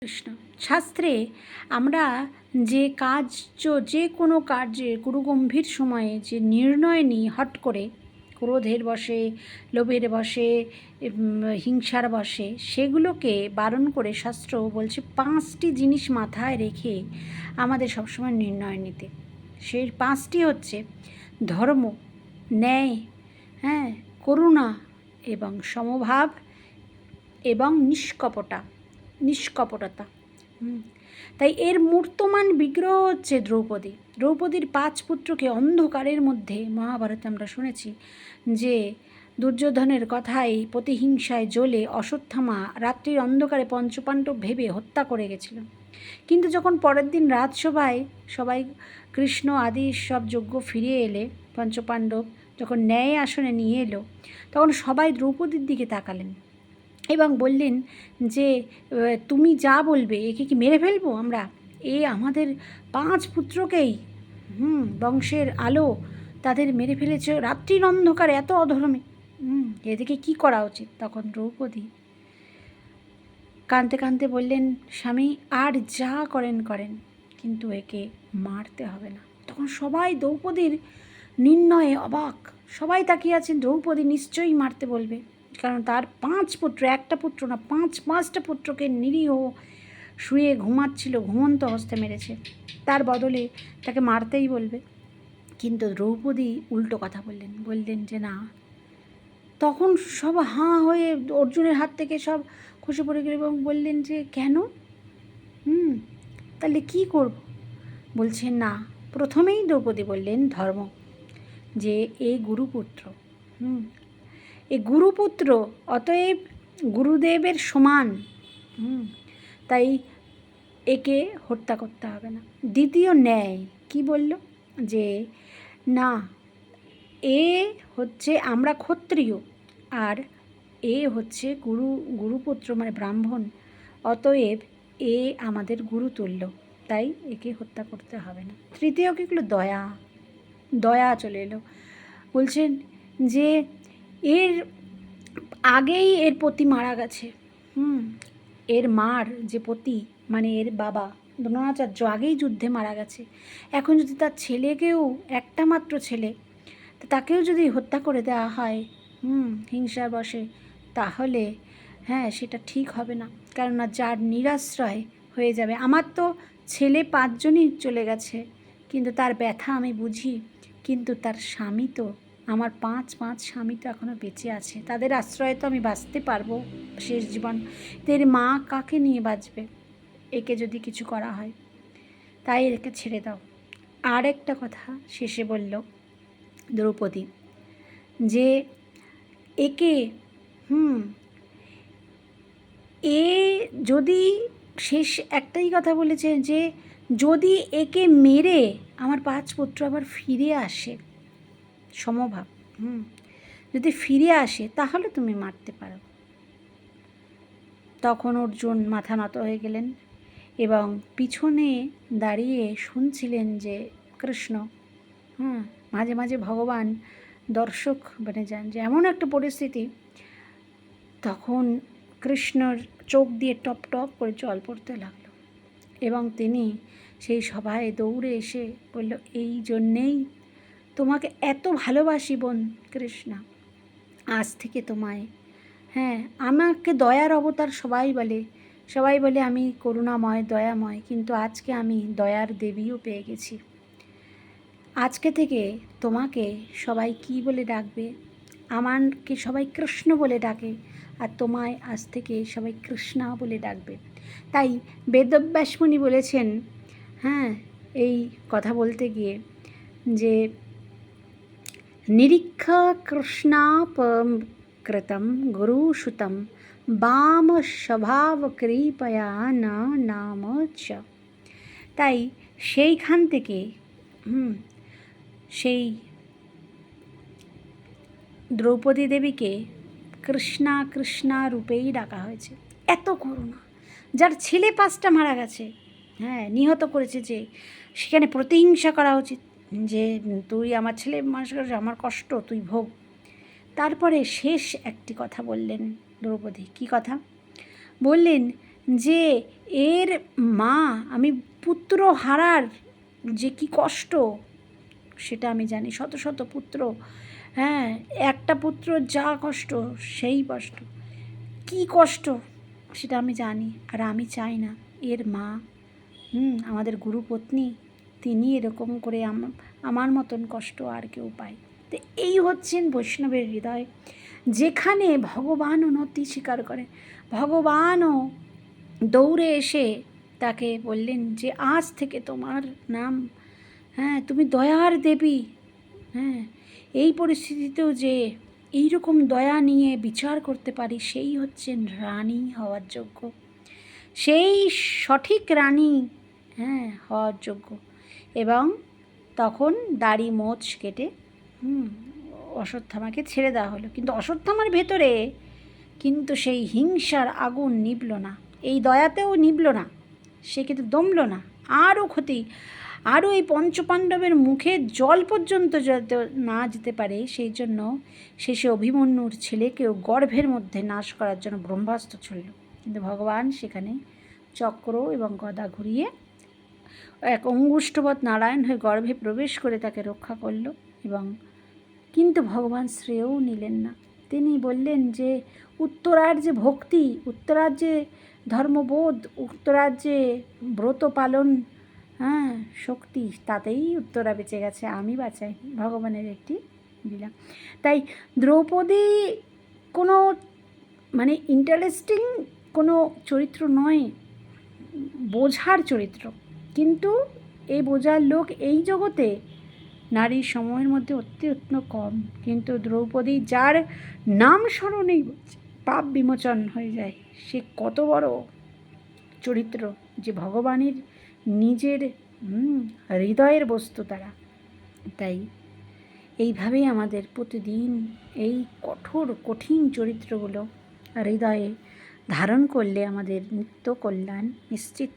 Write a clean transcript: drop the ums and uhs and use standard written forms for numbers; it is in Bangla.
কৃষ্ণ। শাস্ত্রে আমরা যে যে কোনো কার্যে গুরুগম্ভীর সময়ে যে নির্ণয় নিই হট করে, ক্রোধের বশে, লোভের বশে, হিংসার বশে, সেগুলোকে বারণ করে শাস্ত্র বলছে 5টি জিনিস মাথায় রেখে আমাদের সবসময় নির্ণয় নিতে। সেই 5টি হচ্ছে ধর্ম, ন্যায়, হ্যাঁ, করুণা এবং সমভাব এবং নিষ্কপটতা। তাই এর মূর্তমান বিগ্রহ হচ্ছে দ্রৌপদী। দ্রৌপদীর 5 পুত্রকে অন্ধকারের মধ্যে, মহাভারতে আমরা শুনেছি যে দুর্যোধনের কথায় প্রতিহিংসায় জ্বলে অশ্বত্থামা রাত্রির অন্ধকারে পঞ্চপাণ্ডব ভেবে হত্যা করে গেছিল। কিন্তু যখন পরের দিন রাজসভায় সবাই কৃষ্ণ আদি সব যজ্ঞ ফিরিয়ে এলে, পঞ্চপাণ্ডব যখন ন্যায় আসনে নিয়ে এলো, তখন সবাই দ্রৌপদীর দিকে তাকালেন এবং বললেন যে তুমি যা বলবে, একে কি মেরে ফেলবো আমরা? এ আমাদের 5 পুত্রকেই বংশের আলো তাদের মেরে ফেলেছে রাত্রির অন্ধকারে, এত অধর্মী, এদিকে কি করা উচিত? তখন দ্রৌপদী কাঁদতে কাঁদতে বললেন, স্বামী আর যা করেন করেন, কিন্তু একে মারতে হবে না। তখন সবাই দ্রৌপদীর নির্ণয়ে অবাক, সবাই তাকিয়ে আছেন, দ্রৌপদী নিশ্চয়ই মারতে বলবে, কারণ তার 5 পুত্র, একটা পুত্র না, 5টা পুত্রকে নিরীহ শুয়ে ঘুমাচ্ছিল, ঘুমন্ত অবস্থায় মেরেছে, তার বদলে তাকে মারতেই বলবে। কিন্তু দ্রৌপদী উল্টো কথা বললেন যে না। তখন সব হাঁ হয়ে অর্জুনের হাত থেকে সব খসে পড়ে গেল এবং বললেন যে কেন? তাহলে কি করব? বলছেন না, প্রথমেই দ্রৌপদী বললেন ধর্ম, যে এই গুরুপুত্র, এই গুরুপুত্র, অতএব গুরুদেবের সমান, তাই একে হত্যা করতে হবে না। দ্বিতীয় ন্যায়, কি বলল? যে না, এ হচ্ছে, আমরা ক্ষত্রিয় আর এ হচ্ছে গুরুপুত্র মানে ব্রাহ্মণ, অতএব এ আমাদের গুরুতুল্য, তাই একে হত্যা করতে হবে না। তৃতীয় কী হলো? দয়া চলে এলো। বলছেন যে এর আগেই এর পতি মারা গেছে, এর মার যে পতি মানে এর বাবা দ্রোণাচার্য আগেই যুদ্ধে মারা গেছে। এখন যদি তার ছেলেকেও, একটা মাত্র ছেলে, তাকেও যদি হত্যা করে দেওয়া হয় হিংসার বশে, তাহলে সেটা ঠিক হবে না। কেননা যার নিরাশ্রয় হয়ে যাবে, আমার তো ছেলে 5 জনই চলে গেছে, কিন্তু তার ব্যথা আমি বুঝি, কিন্তু তার স্বামী তো, আমার 5 স্বামী তো এখনও বেঁচে আছে, তাদের আশ্রয়ে তো আমি বাঁচতে পারবো শেষ জীবন। এর মা কাকে নিয়ে বাঁচবে একে যদি কিছু করা হয়? তাই একে ছেড়ে দাও। আর একটা কথা শেষে বলল দ্রৌপদী, যে একে এ যদি, শেষ একটাই কথা বলেছে, যে যদি একে মেরে আমার 5 পুত্র আবার ফিরে আসে, সমভাব, যদি ফিরে আসে তাহলে তুমি মারতে পারো। তখন অর্জুন মাথা নত হয়ে গেলেন এবং পিছনে দাঁড়িয়ে শুনছিলেন যে কৃষ্ণ, মাঝে মাঝে ভগবান দর্শক বনে যান, যে এমন একটা পরিস্থিতি, তখন কৃষ্ণর চোখ দিয়ে টপ টপ করে জল পড়তে লাগলো এবং তিনি সেই সভায় দৌড়ে এসে বলল, এই জন্যেই তোমাকে এত ভালোবাসি বোন কৃষ্ণা, আজ থেকে তোমায়, আমাকে দয়ার অবতার সবাই বলে আমি করুণাময়, দয়াময়, কিন্তু আজকে আমি দয়ার দেবীও পেয়ে গেছি। আজকে থেকে তোমাকে সবাই কি বলে ডাকবে? আমাকে সবাই কৃষ্ণ বলে ডাকে, আর তোমায় আজ থেকে সবাই কৃষ্ণা বলে ডাকবে। তাই বেদব্যাস মুনি বলেছেন, এই কথা বলতে গিয়ে, যে নিরীক্ষা কৃষ্ণাপকৃতম গুরুসুতম বাম স্বভাব কৃপয়া না নাম চ। তাই সেইখান থেকে সেই দ্রৌপদী দেবীকে কৃষ্ণা রূপেই ডাকা হয়েছে। এত করুণা, যার ছেলে 5টা মারা গেছে, নিহত করেছে, যে সেখানে প্রতিহিংসা করা উচিত, যে তুই আমার ছেলে মানুষ করেছিস, আমার কষ্ট তুই ভোগ। তারপরে শেষ একটি কথা বললেন দ্রৌপদী। কি কথা বললেন? যে এর মা, আমি পুত্র হারার যে কি কষ্ট সেটা আমি জানি। শত শত পুত্র, হ্যাঁ, একটা পুত্র যা কষ্ট সেই কষ্ট, কি কষ্ট সেটা আমি জানি। আর আমি চাই না এর মা, আমাদের গুরুপত্নী, তিনি এরকম করে আমার মতন কষ্ট আর কেউ পায়। তো এই হচ্ছেন বৈষ্ণবের হৃদয়, যেখানে ভগবানও নতি স্বীকার করে। ভগবানও দৌড়ে এসে তাকে বললেন যে আজ থেকে তোমার নাম, হ্যাঁ, তুমি দয়ার দেবী। হ্যাঁ, এই পরিস্থিতিতেও যে এইরকম দয়া নিয়ে বিচার করতে পারি, সেই হচ্ছেন রানী হওয়ার যোগ্য, সেই সঠিক রানী, হ্যাঁ, হওয়ার যোগ্য। এবং তখন দাড়ি মোচ কেটে অশ্বত্থামাকে ছেড়ে দেওয়া হলো। কিন্তু অশ্বত্থামার ভেতরে কিন্তু সেই হিংসার আগুন নিভল না, এই দয়াতেও নিভল না, সে কিন্তু দমল না। আরও ক্ষতি, আরও এই পঞ্চপাণ্ডবের মুখে জল পর্যন্ত যাতে না যেতে পারে, সেই জন্য শেষে অভিমন্যুর ছেলেকেও গর্ভের মধ্যে নাশ করার জন্য ব্রহ্মাস্ত্র ছুড়ল। কিন্তু ভগবান সেখানে চক্র এবং গদা ঘুরিয়ে এক অঙ্গুষ্ঠবৎ নারায়ণ হয়ে গর্ভে প্রবেশ করে তাকে রক্ষা করল। এবং কিন্তু ভগবান শ্রেয়ও নিলেন না। তিনি বললেন যে উত্তরার যে ভক্তি, উত্তরার যে ধর্মবোধ, উত্তরার যে ব্রত পালন, হ্যাঁ, শক্তি, তাতেই উত্তরা বেঁচে গেছে, আমি বাঁচাই। ভগবানের একটি লীলা। তাই দ্রৌপদী কোনো মানে ইন্টারেস্টিং কোনো চরিত্র নয়, বোঝার চরিত্র। কিন্তু এই বোঝার লোক এই জগতে নারীর সময়ের মধ্যে অত্যন্ত কম। কিন্তু দ্রৌপদী, যার নাম স্মরণেই পাপ বিমোচন হয়ে যায়, সে কত বড় চরিত্র, যে ভগবানের নিজের হৃদয়ের বস্তু তারা। তাই এইভাবেই আমাদের প্রতিদিন এই কঠিন চরিত্রগুলো হৃদয়ে ধারণ করলে আমাদের নিত্য কল্যাণ নিশ্চিত।